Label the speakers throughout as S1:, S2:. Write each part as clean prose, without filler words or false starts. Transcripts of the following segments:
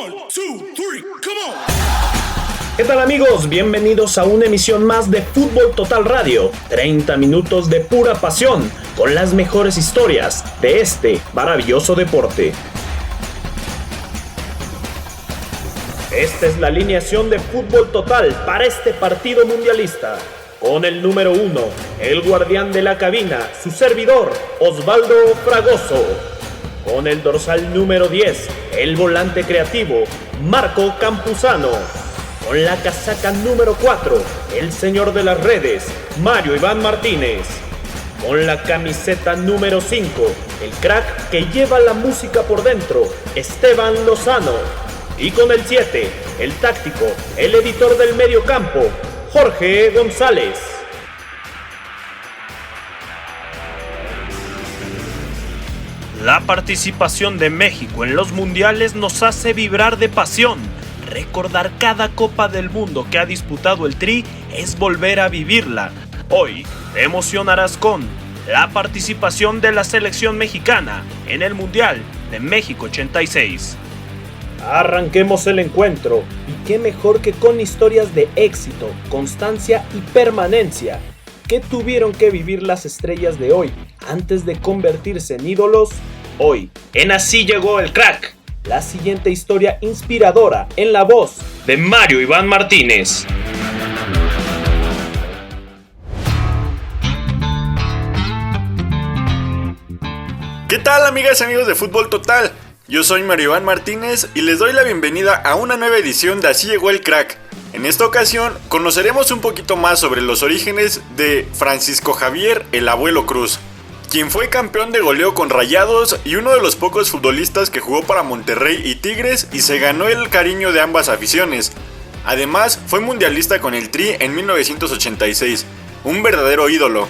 S1: 1, 2, 3, come on.
S2: ¿Qué tal amigos? Bienvenidos a una emisión más de Fútbol Total Radio. 30 minutos de pura pasión con las mejores historias de este maravilloso deporte. Esta es la alineación de Fútbol Total para este partido mundialista. Con el número 1, el guardián de la cabina, su servidor, Osvaldo Fragoso. Con el dorsal número 10, el volante creativo, Marco Campuzano. Con la casaca número 4, el señor de las redes, Mario Iván Martínez. Con la camiseta número 5, el crack que lleva la música por dentro, Esteban Lozano. Y con el 7, el táctico, el editor del medio campo, Jorge González. La participación de México en los mundiales nos hace vibrar de pasión. Recordar cada Copa del Mundo que ha disputado el Tri es volver a vivirla. Hoy te emocionarás con la participación de la selección mexicana en el Mundial de México 86. Arranquemos el encuentro, y qué mejor que con historias de éxito, constancia y permanencia. ¿Qué tuvieron que vivir las estrellas de hoy antes de convertirse en ídolos? Hoy, en Así Llegó el Crack, la siguiente historia inspiradora en la voz de Mario Iván Martínez.
S3: ¿Qué tal, amigas y amigos de Fútbol Total? Yo soy Mario Iván Martínez y les doy la bienvenida a una nueva edición de Así Llegó el Crack. En esta ocasión conoceremos un poquito más sobre los orígenes de Francisco Javier el Abuelo Cruz, quien fue campeón de goleo con Rayados y uno de los pocos futbolistas que jugó para Monterrey y Tigres y se ganó el cariño de ambas aficiones. Además, fue mundialista con el Tri en 1986, un verdadero ídolo.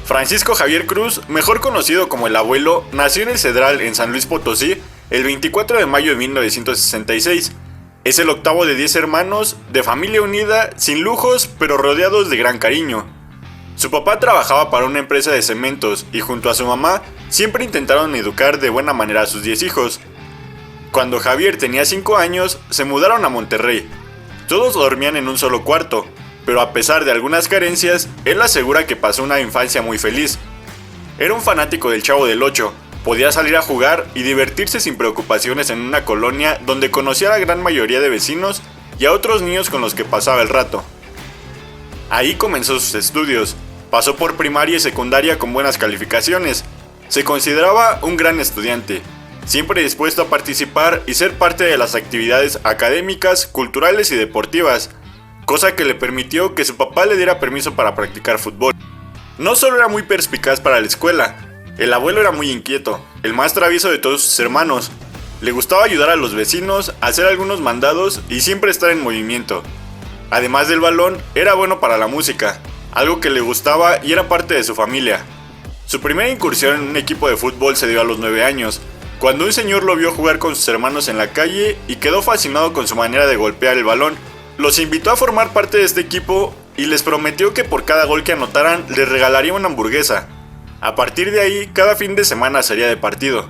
S3: Francisco Javier Cruz, mejor conocido como el Abuelo, nació en el Cedral, en San Luis Potosí, el 24 de mayo de 1966. Es el octavo de 10 hermanos, de familia unida, sin lujos, pero rodeados de gran cariño. Su papá trabajaba para una empresa de cementos y junto a su mamá siempre intentaron educar de buena manera a sus 10 hijos. Cuando Javier tenía 5 años, se mudaron a Monterrey. Todos dormían en un solo cuarto, pero a pesar de algunas carencias, él asegura que pasó una infancia muy feliz. Era un fanático del Chavo del Ocho, podía salir a jugar y divertirse sin preocupaciones en una colonia donde conocía a la gran mayoría de vecinos y a otros niños con los que pasaba el rato. Ahí comenzó sus estudios. Pasó por primaria y secundaria con buenas calificaciones. Se consideraba un gran estudiante, siempre dispuesto a participar y ser parte de las actividades académicas, culturales y deportivas, cosa que le permitió que su papá le diera permiso para practicar fútbol. No solo era muy perspicaz para la escuela, el abuelo era muy inquieto, el más travieso de todos sus hermanos. Le gustaba ayudar a los vecinos, hacer algunos mandados y siempre estar en movimiento. Además del balón, era bueno para la música, algo que le gustaba y era parte de su familia. Su primera incursión en un equipo de fútbol se dio a los 9 años, cuando un señor lo vio jugar con sus hermanos en la calle y quedó fascinado con su manera de golpear el balón. Los invitó a formar parte de este equipo y les prometió que por cada gol que anotaran les regalaría una hamburguesa. A partir de ahí, cada fin de semana sería de partido.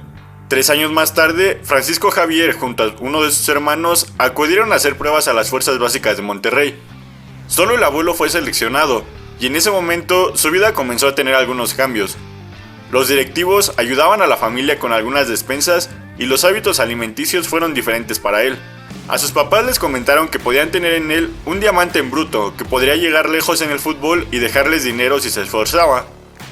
S3: 3 años más tarde, Francisco Javier junto a uno de sus hermanos acudieron a hacer pruebas a las fuerzas básicas de Monterrey. Solo el abuelo fue seleccionado, y en ese momento su vida comenzó a tener algunos cambios. Los directivos ayudaban a la familia con algunas despensas y los hábitos alimenticios fueron diferentes para él. A sus papás les comentaron que podían tener en él un diamante en bruto que podría llegar lejos en el fútbol y dejarles dinero si se esforzaba.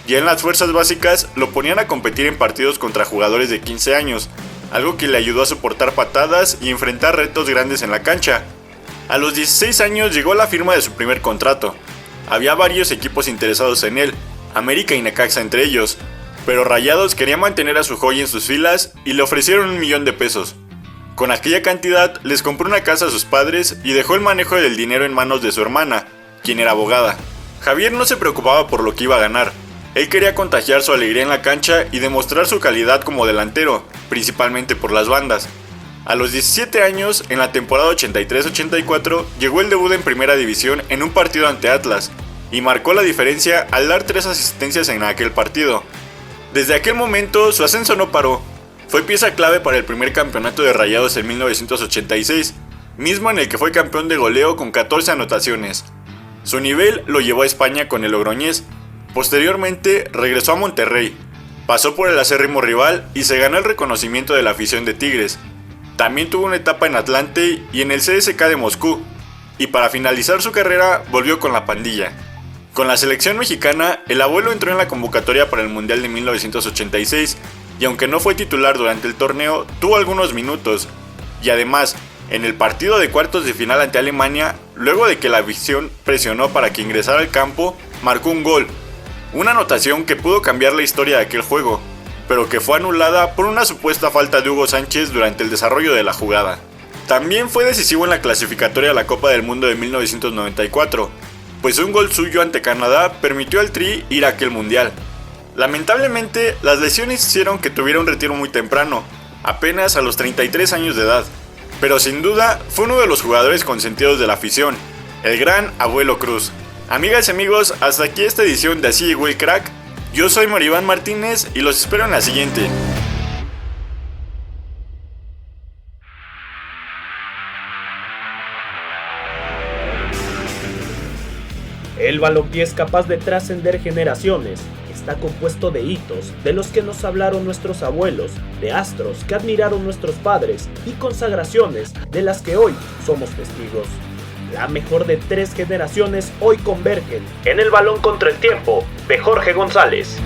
S3: Ya en las fuerzas básicas lo ponían a competir en partidos contra jugadores de 15 años, algo que le ayudó a soportar patadas y enfrentar retos grandes en la cancha. A los 16 años llegó la firma de su primer contrato. Había varios equipos interesados en él, América y Necaxa entre ellos, pero Rayados quería mantener a su joya en sus filas y le ofrecieron 1 millón de pesos. Con aquella cantidad les compró una casa a sus padres y dejó el manejo del dinero en manos de su hermana, quien era abogada. Javier no se preocupaba por lo que iba a ganar. Él quería contagiar su alegría en la cancha y demostrar su calidad como delantero, principalmente por las bandas. A los 17 años, en la temporada 83-84, llegó el debut en Primera División en un partido ante Atlas, y marcó la diferencia al dar 3 asistencias en aquel partido. Desde aquel momento, su ascenso no paró. Fue pieza clave para el primer campeonato de Rayados en 1986, mismo en el que fue campeón de goleo con 14 anotaciones. Su nivel lo llevó a España con el Logroñés. Posteriormente regresó a Monterrey, pasó por el acérrimo rival y se ganó el reconocimiento de la afición de Tigres. También tuvo una etapa en Atlante y en el CSKA de Moscú, y para finalizar su carrera volvió con la pandilla. Con la selección mexicana, el abuelo entró en la convocatoria para el Mundial de 1986 y aunque no fue titular durante el torneo, tuvo algunos minutos. Y además, en el partido de cuartos de final ante Alemania, luego de que la afición presionó para que ingresara al campo, marcó un gol. Una anotación que pudo cambiar la historia de aquel juego, pero que fue anulada por una supuesta falta de Hugo Sánchez durante el desarrollo de la jugada. También fue decisivo en la clasificatoria a la Copa del Mundo de 1994, pues un gol suyo ante Canadá permitió al Tri ir a aquel mundial. Lamentablemente, las lesiones hicieron que tuviera un retiro muy temprano, apenas a los 33 años de edad, pero sin duda fue uno de los jugadores consentidos de la afición, el gran Abuelo Cruz. Amigas y amigos, hasta aquí esta edición de Así Llegó el Crack. Yo soy Mario Iván Martínez y los espero en la siguiente.
S2: El balompié es capaz de trascender generaciones. Está compuesto de hitos, de los que nos hablaron nuestros abuelos, de astros que admiraron nuestros padres y consagraciones de las que hoy somos testigos. La mejor de 3 generaciones hoy convergen en el balón contra el tiempo de Jorge González.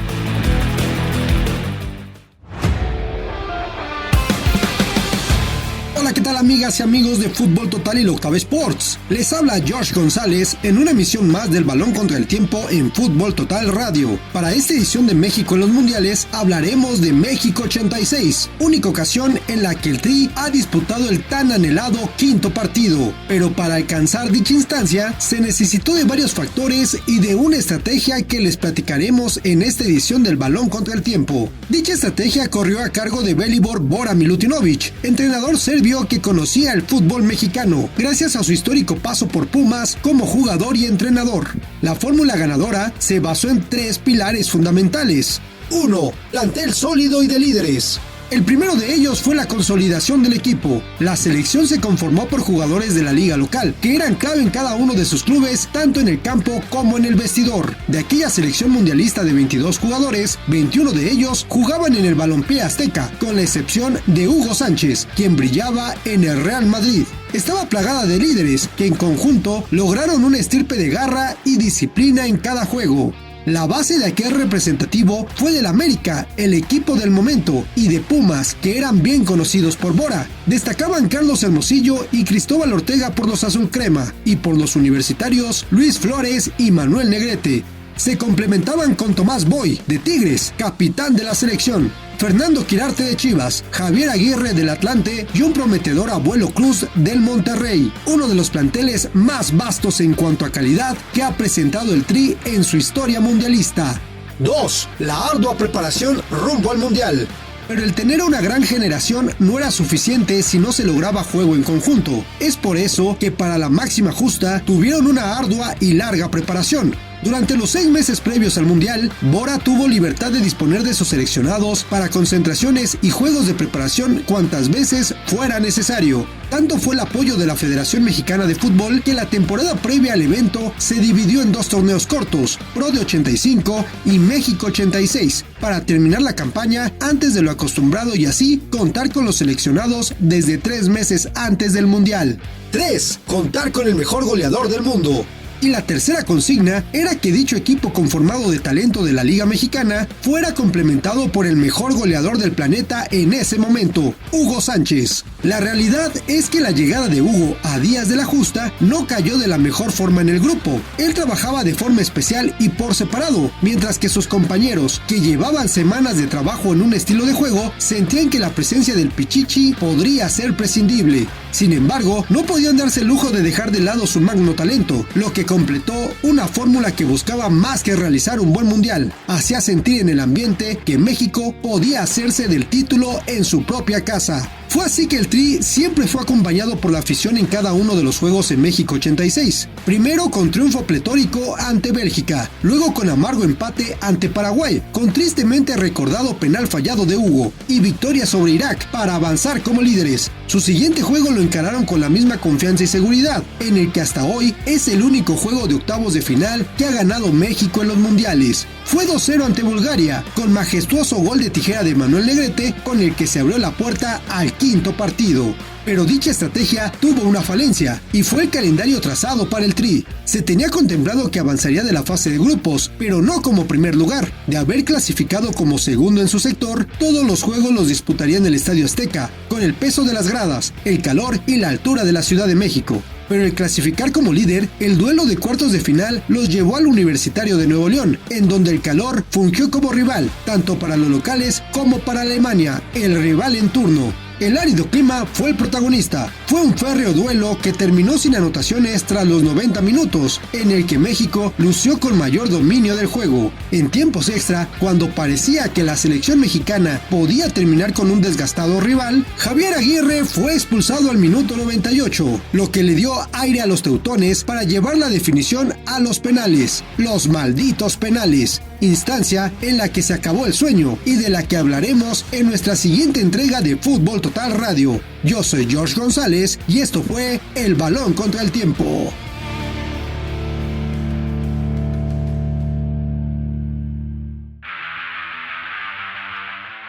S4: Hola, ¿qué tal amigas y amigos de Fútbol Total y Octava Sports? Les habla Josh González en una emisión más del Balón contra el Tiempo en Fútbol Total Radio. Para esta edición de México en los Mundiales hablaremos de México 86, única ocasión en la que el Tri ha disputado el tan anhelado quinto partido. Pero para alcanzar dicha instancia se necesitó de varios factores y de una estrategia que les platicaremos en esta edición del Balón contra el Tiempo. Dicha estrategia corrió a cargo de Velibor Bora Milutinovic, entrenador serbio que conocía el fútbol mexicano gracias a su histórico paso por Pumas como jugador y entrenador. La fórmula ganadora se basó en 3 pilares fundamentales. 1. Plantel sólido y de líderes. El primero de ellos fue la consolidación del equipo. La selección se conformó por jugadores de la liga local, que eran clave en cada uno de sus clubes, tanto en el campo como en el vestidor. De aquella selección mundialista de 22 jugadores, 21 de ellos jugaban en el balompié azteca, con la excepción de Hugo Sánchez, quien brillaba en el Real Madrid. Estaba plagada de líderes, que en conjunto lograron una estirpe de garra y disciplina en cada juego. La base de aquel representativo fue del América, el equipo del momento, y de Pumas, que eran bien conocidos por Bora. Destacaban Carlos Hermosillo y Cristóbal Ortega por los azul crema, y por los universitarios Luis Flores y Manuel Negrete. Se complementaban con Tomás Boy, de Tigres, capitán de la selección, Fernando Quirarte de Chivas, Javier Aguirre del Atlante y un prometedor Abuelo Cruz del Monterrey, uno de los planteles más vastos en cuanto a calidad que ha presentado el Tri en su historia mundialista. 2. La ardua preparación rumbo al Mundial. Pero el tener una gran generación no era suficiente si no se lograba juego en conjunto. Es por eso que para la máxima justa tuvieron una ardua y larga preparación. Durante los 6 meses previos al Mundial, Bora tuvo libertad de disponer de sus seleccionados para concentraciones y juegos de preparación cuantas veces fuera necesario. Tanto fue el apoyo de la Federación Mexicana de Fútbol que la temporada previa al evento se dividió en 2 torneos cortos, Pro de 85 y México 86, para terminar la campaña antes de lo acostumbrado y así contar con los seleccionados desde 3 meses antes del Mundial. 3. Contar con el mejor goleador del mundo. Y la tercera consigna era que dicho equipo conformado de talento de la Liga Mexicana fuera complementado por el mejor goleador del planeta en ese momento, Hugo Sánchez. La realidad es que la llegada de Hugo a días de la justa no cayó de la mejor forma en el grupo. Él trabajaba de forma especial y por separado, mientras que sus compañeros, que llevaban semanas de trabajo en un estilo de juego, sentían que la presencia del Pichichi podría ser prescindible. Sin embargo, no podían darse el lujo de dejar de lado su magno talento, lo que completó una fórmula que buscaba más que realizar un buen mundial. Hacía sentir en el ambiente que México podía hacerse del título en su propia casa. Fue así que el Tri siempre fue acompañado por la afición en cada uno de los juegos en México 86. Primero con triunfo pletórico ante Bélgica, luego con amargo empate ante Paraguay, con tristemente recordado penal fallado de Hugo, y victoria sobre Irak para avanzar como líderes. Su siguiente juego lo encararon con la misma confianza y seguridad, en el que hasta hoy es el único juego de octavos de final que ha ganado México en los mundiales. Fue 2-0 ante Bulgaria, con majestuoso gol de tijera de Manuel Negrete, con el que se abrió la puerta al quinto partido. Pero dicha estrategia tuvo una falencia, y fue el calendario trazado para el Tri. Se tenía contemplado que avanzaría de la fase de grupos, pero no como primer lugar. De haber clasificado como segundo en su sector, todos los juegos los disputaría en el Estadio Azteca, con el peso de las gradas, el calor y la altura de la Ciudad de México. Pero el clasificar como líder, el duelo de cuartos de final los llevó al Universitario de Nuevo León, en donde el calor fungió como rival, tanto para los locales como para Alemania, el rival en turno. El árido clima fue el protagonista. Fue un férreo duelo que terminó sin anotaciones tras los 90 minutos, en el que México lució con mayor dominio del juego. En tiempos extra, cuando parecía que la selección mexicana podía terminar con un desgastado rival, Javier Aguirre fue expulsado al minuto 98, lo que le dio aire a los teutones para llevar la definición a los penales. Los malditos penales. Instancia en la que se acabó el sueño y de la que hablaremos en nuestra siguiente entrega de Fútbol Total Radio. Yo soy George González y esto fue El Balón contra el Tiempo.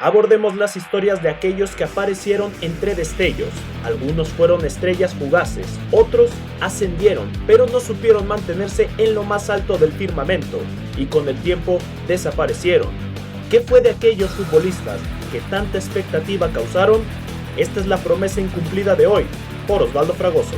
S2: Abordemos las historias de aquellos que aparecieron entre destellos. Algunos fueron estrellas fugaces, otros ascendieron, pero no supieron mantenerse en lo más alto del firmamento y con el tiempo desaparecieron. ¿Qué fue de aquellos futbolistas que tanta expectativa causaron? Esta es la promesa incumplida de hoy, por Osvaldo Fragoso.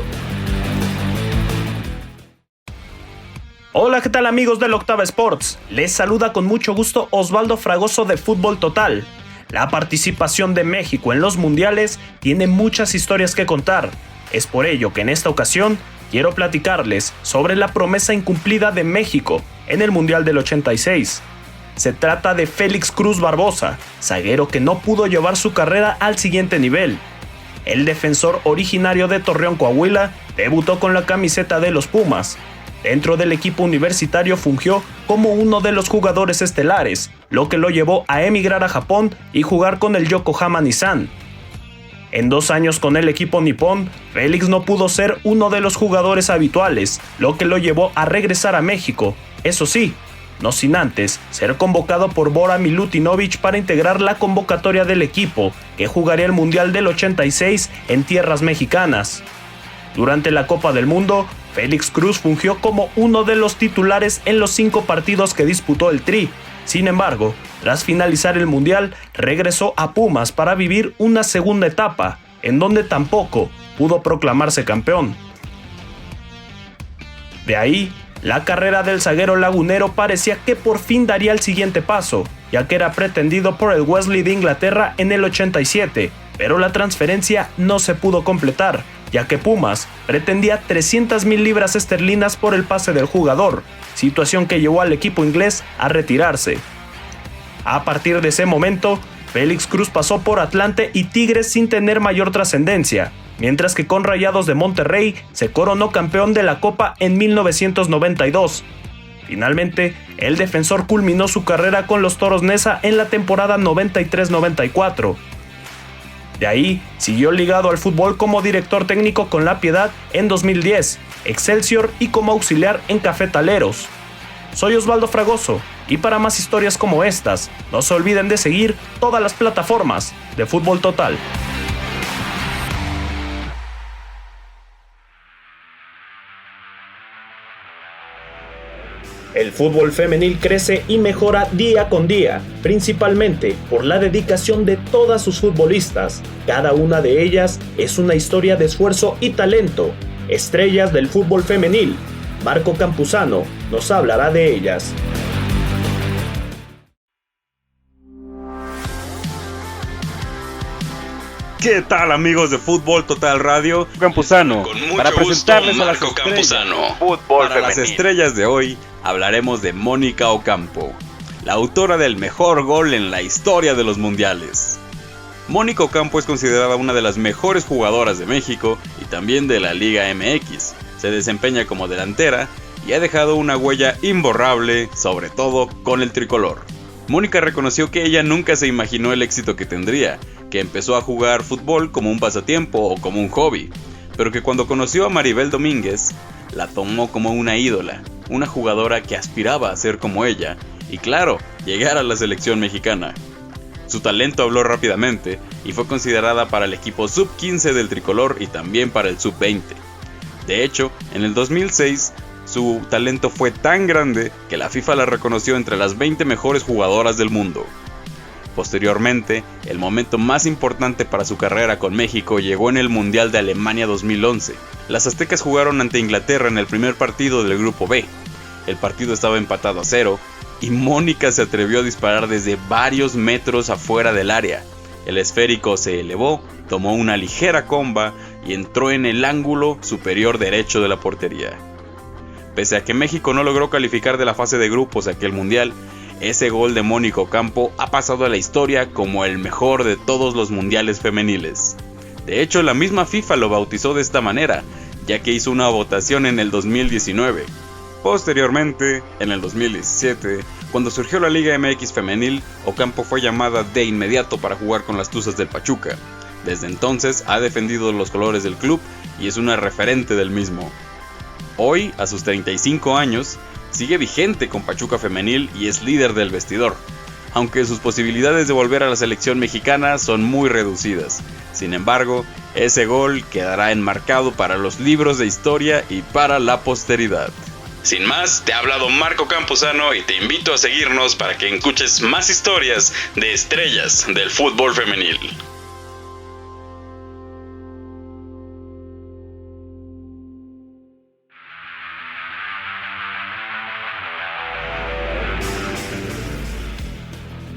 S2: Hola, ¿qué tal amigos del Octava Sports? Les saluda con mucho gusto Osvaldo Fragoso de Fútbol Total. La participación de México en los mundiales tiene muchas historias que contar. Es por ello que en esta ocasión quiero platicarles sobre la promesa incumplida de México en el Mundial del 86. Se trata de Félix Cruz Barbosa, zaguero que no pudo llevar su carrera al siguiente nivel. El defensor originario de Torreón, Coahuila, debutó con la camiseta de los Pumas. Dentro del equipo universitario fungió como uno de los jugadores estelares, lo que lo llevó a emigrar a Japón y jugar con el Yokohama Nissan. En 2 años con el equipo nipón, Félix no pudo ser uno de los jugadores habituales, lo que lo llevó a regresar a México, eso sí, no sin antes ser convocado por Bora Milutinovic para integrar la convocatoria del equipo, que jugaría el Mundial del 86 en tierras mexicanas. Durante la Copa del Mundo, Félix Cruz fungió como uno de los titulares en los 5 partidos que disputó el Tri. Sin embargo, tras finalizar el Mundial, regresó a Pumas para vivir una segunda etapa, en donde tampoco pudo proclamarse campeón. De ahí, la carrera del zaguero lagunero parecía que por fin daría el siguiente paso, ya que era pretendido por el Wesley de Inglaterra en el 87, pero la transferencia no se pudo completar, ya que Pumas pretendía 300,000 libras esterlinas por el pase del jugador, situación que llevó al equipo inglés a retirarse. A partir de ese momento, Félix Cruz pasó por Atlante y Tigres sin tener mayor trascendencia, mientras que con Rayados de Monterrey se coronó campeón de la Copa en 1992. Finalmente, el defensor culminó su carrera con los Toros Neza en la temporada 93-94. De ahí, siguió ligado al fútbol como director técnico con La Piedad en 2010, Excelsior y como auxiliar en Cafetaleros. Soy Osvaldo Fragoso, y para más historias como estas, no se olviden de seguir todas las plataformas de Fútbol Total. El fútbol femenil crece y mejora día con día, principalmente por la dedicación de todas sus futbolistas. Cada una de ellas es una historia de esfuerzo y talento. Estrellas del fútbol femenil. Marco Campuzano nos hablará de ellas.
S5: ¿Qué tal, amigos de Fútbol Total Radio? Campuzano, para presentarles a las estrellas. Para las estrellas de hoy hablaremos de Mónica Ocampo, la autora del mejor gol en la historia de los mundiales. Mónica Ocampo es considerada una de las mejores jugadoras de México y también de la Liga MX. Se desempeña como delantera y ha dejado una huella imborrable, sobre todo con el tricolor. Mónica reconoció que ella nunca se imaginó el éxito que tendría, que empezó a jugar fútbol como un pasatiempo o como un hobby, pero que cuando conoció a Maribel Domínguez, la tomó como una ídola, una jugadora que aspiraba a ser como ella, y claro, llegar a la selección mexicana. Su talento habló rápidamente y fue considerada para el equipo sub-15 del tricolor y también para el sub-20. De hecho, en el 2006, su talento fue tan grande que la FIFA la reconoció entre las 20 mejores jugadoras del mundo. Posteriormente, el momento más importante para su carrera con México llegó en el Mundial de Alemania 2011. Las aztecas jugaron ante Inglaterra en el primer partido del Grupo B. El partido estaba empatado a 0 y Mónica se atrevió a disparar desde varios metros afuera del área. El esférico se elevó, tomó una ligera comba y entró en el ángulo superior derecho de la portería. Pese a que México no logró calificar de la fase de grupos a aquel mundial, ese gol de Mónica Ocampo ha pasado a la historia como el mejor de todos los mundiales femeniles. De hecho, la misma FIFA lo bautizó de esta manera, ya que hizo una votación en el 2019. Posteriormente, en el 2017, cuando surgió la Liga MX femenil, Ocampo fue llamada de inmediato para jugar con las Tuzas del Pachuca. Desde entonces ha defendido los colores del club y es una referente del mismo. Hoy, a sus 35 años, sigue vigente con Pachuca Femenil y es líder del vestidor, aunque sus posibilidades de volver a la selección mexicana son muy reducidas. Sin embargo, ese gol quedará enmarcado para los libros de historia y para la posteridad. Sin más, te ha hablado Marco Campuzano y te invito a seguirnos para que escuches más historias de estrellas del fútbol femenil.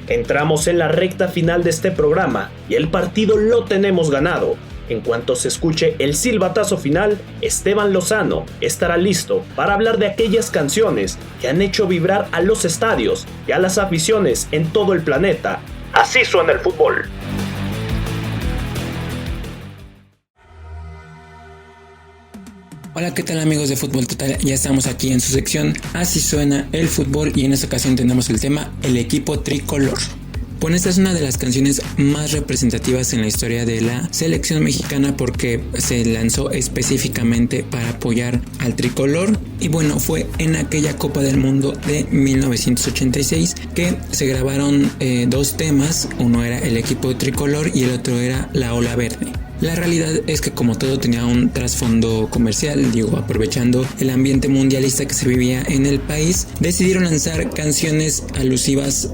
S2: Entramos en la recta final de este programa y el partido lo tenemos ganado. En cuanto se escuche el silbatazo final, Esteban Lozano estará listo para hablar de aquellas canciones que han hecho vibrar a los estadios y a las aficiones en todo el planeta. Así suena el fútbol.
S6: Hola, ¿qué tal, amigos de Fútbol Total? Ya estamos aquí en su sección Así suena el fútbol y en esta ocasión tenemos el tema El equipo tricolor. Bueno, esta es una de las canciones más representativas en la historia de la selección mexicana porque se lanzó específicamente para apoyar al tricolor y bueno, fue en aquella Copa del Mundo de 1986 que se grabaron dos temas, uno era el equipo tricolor y el otro era la ola verde. La realidad es que como todo tenía un trasfondo comercial, aprovechando el ambiente mundialista que se vivía en el país, decidieron lanzar canciones alusivas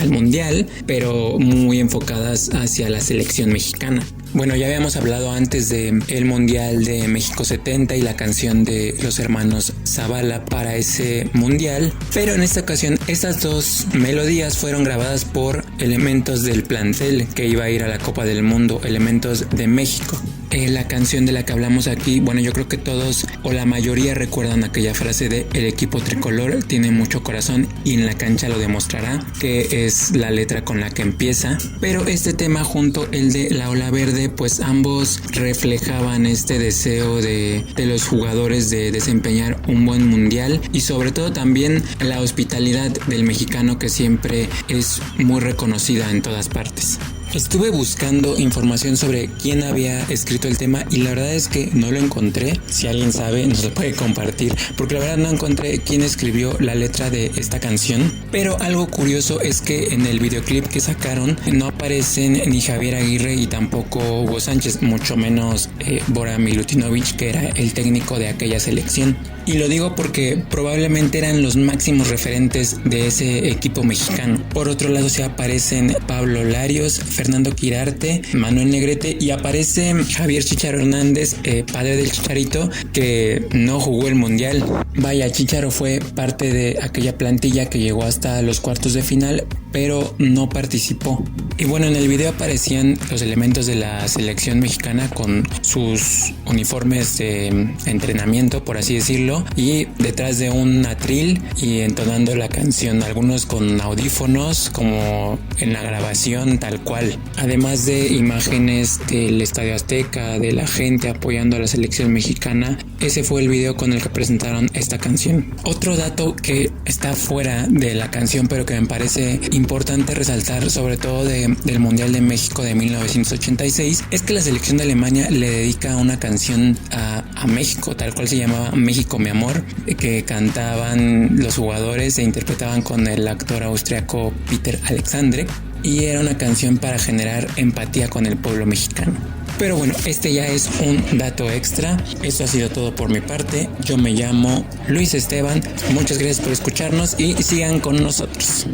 S6: al mundial, pero muy enfocadas hacia la selección mexicana. Bueno, ya habíamos hablado antes de el Mundial de México 70 y la canción de los hermanos Zavala para ese mundial, pero en esta ocasión estas dos melodías fueron grabadas por elementos del plantel que iba a ir a la Copa del Mundo, elementos de México. La canción de la que hablamos aquí, bueno, yo creo que todos o la mayoría recuerdan aquella frase de el equipo tricolor tiene mucho corazón y en la cancha lo demostrará, que es la letra con la que empieza, pero este tema junto el de la ola verde, pues ambos reflejaban este deseo de los jugadores de desempeñar un buen mundial y sobre todo también la hospitalidad del mexicano que siempre es muy reconocida en todas partes. Estuve buscando información sobre quién había escrito el tema y la verdad es que no lo encontré. Si alguien sabe nos lo puede compartir, porque la verdad no encontré quién escribió la letra de esta canción. Pero algo curioso es que en el videoclip que sacaron no aparecen ni Javier Aguirre y tampoco Hugo Sánchez, mucho menos Bora Milutinovic, que era el técnico de aquella selección. Y lo digo porque probablemente eran los máximos referentes de ese equipo mexicano. Por otro lado se aparecen Pablo Larios, Fernando Quirarte, Manuel Negrete y aparece Javier Chicharo Hernández, padre del Chicharito, que no jugó el mundial. Vaya, Chicharo fue parte de aquella plantilla que llegó hasta los cuartos de final, pero no participó. Y bueno, en el video aparecían los elementos de la selección mexicana con sus uniformes de entrenamiento, por así decirlo, y detrás de un atril y entonando la canción, algunos con audífonos como en la grabación tal cual, además de imágenes del Estadio Azteca, de la gente apoyando a la selección mexicana. Ese fue el video con el que presentaron esta canción. Otro dato que está fuera de la canción pero que me parece importante resaltar, sobre todo del Mundial de México de 1986, es que la selección de Alemania le dedica una canción a México, tal cual se llamaba México mi amor, que cantaban los jugadores e interpretaban con el actor austriaco Peter Alexandre, y era una canción para generar empatía con el pueblo mexicano. Pero bueno, este ya es un dato extra. Esto ha sido todo por mi parte. Yo me llamo Luis Esteban. Muchas gracias por escucharnos y sigan con nosotros.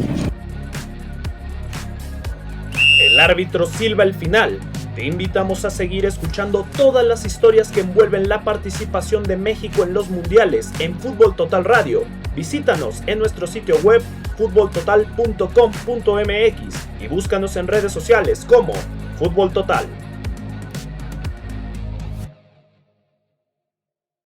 S2: El árbitro silba el final. Te invitamos a seguir escuchando todas las historias que envuelven la participación de México en los mundiales en Fútbol Total Radio. Visítanos en nuestro sitio web futboltotal.com.mx y búscanos en redes sociales como Fútbol Total.